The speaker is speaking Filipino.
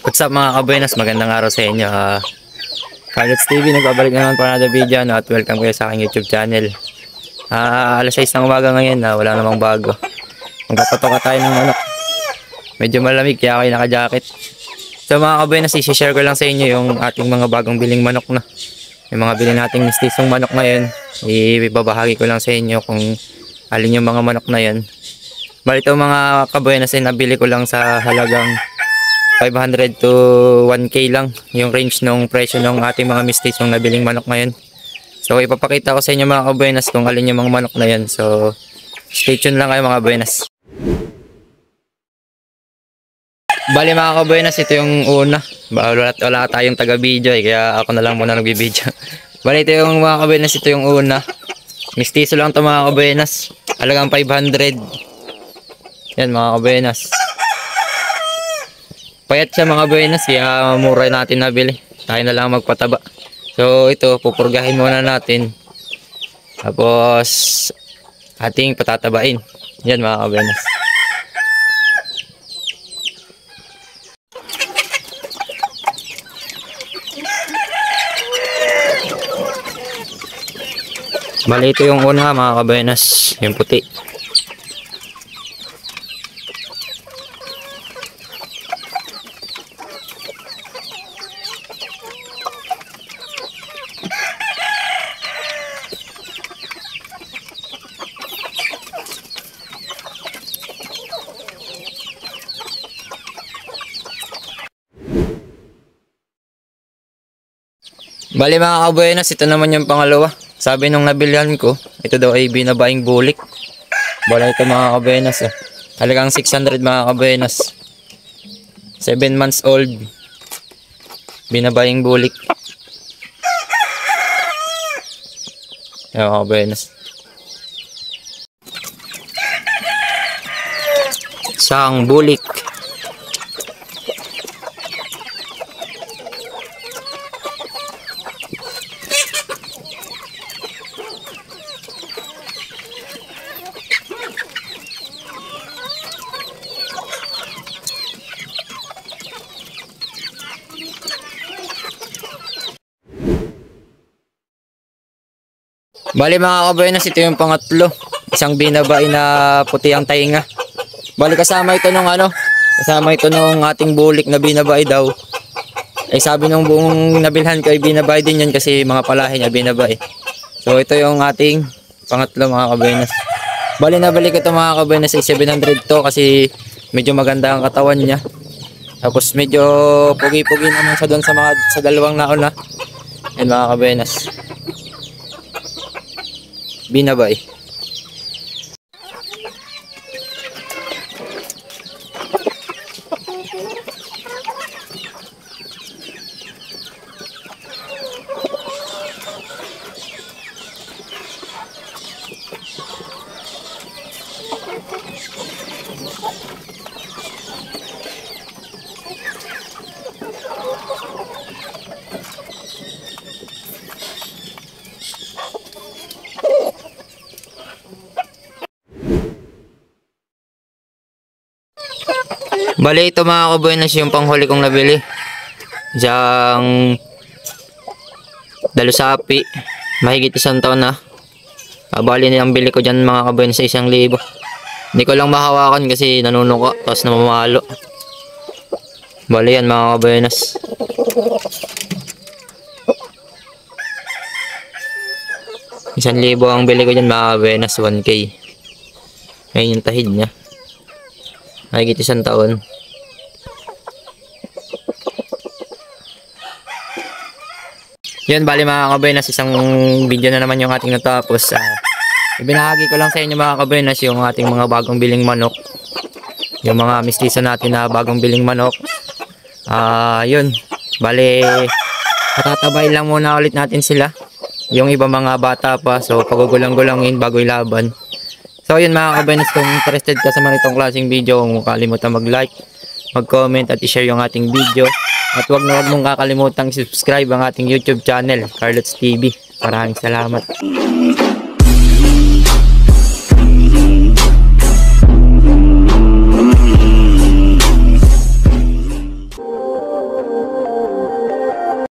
What's up mga kabuenas, magandang araw sa inyo. Carlots TV, nagbabalik na naman para another video at welcome kayo sa aking YouTube channel. Alas 6 ng umaga ngayon, wala namang bago. Magpapatoka tayo ng manok. Medyo malamig kaya kayo naka-jacket. So mga kabuenas, i-share ko lang sa inyo yung ating mga bagong biling manok na. Yung mga bilhin nating mistisong manok ngayon, ibabahagi ko lang sa inyo kung alin yung mga manok na yan. Bali ito mga kabuenas ay nabili ko lang sa halagang 500 to 1K lang yung range ng presyo ng ating mga mistisong nabiling manok ngayon. So ipapakita ko sa inyo mga kabuenas kung alin yung mga manok na yan. So stay tuned lang kayo mga kabuenas. Bali mga kabuenas, ito yung una. Wala tayong taga-video kaya ako na lang muna nagbibideo. Bali ito yung mga kabuenas, ito yung una. Mistiso lang ito mga kabuenas. Halagang 500. Yan mga kabuenas. Payat siya mga buenas, kaya mura natin nabili. Tayo na lang magpataba. So ito, pupurgahin muna natin. Tapos ating patatabain. Yan mga buenas. Bali ito yung una mga kabuenas, yung puti. Bali mga kabuenas, ito naman yung pangalawa. Sabi nung nabilhan ko, ito daw ay binabaing bulik. Bali ito mga kabuenas. Halagang 600 mga kabuenas. 7 months old. Binabaing bulik. Ayan mga kabuenas. Isang bulik. Bali mga kabuenas, ito yung pangatlo. Isang binabae na puti ang tainga. Bali kasama ito nung kasama ito nung ating bulik na binabae daw. Eh sabi nung buong nabilhan ko ay binabae din yan kasi mga palahin niya binabae. So ito yung ating pangatlo mga kabuenas. Bali nabalik ito mga kabuenas ay 700 to kasi medyo maganda ang katawan niya. Tapos medyo pugi-pugi naman siya doon sa dalawang nauna. Yan mga kabuenas. Binabay. Bali ito mga kabuenas yung panghuli kong nabili. Isang dalusapi. Mahigit 1 taon na. Bali nilang bili ko dyan mga kabuenas sa 1,000. Hindi ko lang mahawakan kasi nanunuka. Tapos namamalo. Bali yan mga kabuenas. ₱1,000 ang bili ko dyan mga kabuenas. 1K. Ayun yung tahid niya. Mahigit 1 taon. Yun, bali mga kabuenas, isang video na naman yung ating natapos. Ibinahagi ko lang sa inyo mga kabuenas yung ating mga bagong biling manok. Yung mga mistiso natin na bagong biling manok. Yun, bali patatabay lang muna ulit natin sila. Yung iba mga bata pa, so pagugulang-gulangin bago ilaban. So yun mga kabuenas, kung interested ka sa mga itong klaseng video, huwag kalimutan mag-like, mag-comment at i-share yung ating video. At huwag mong kakalimutan subscribe ang ating YouTube channel, Carlots TV. Maraming salamat.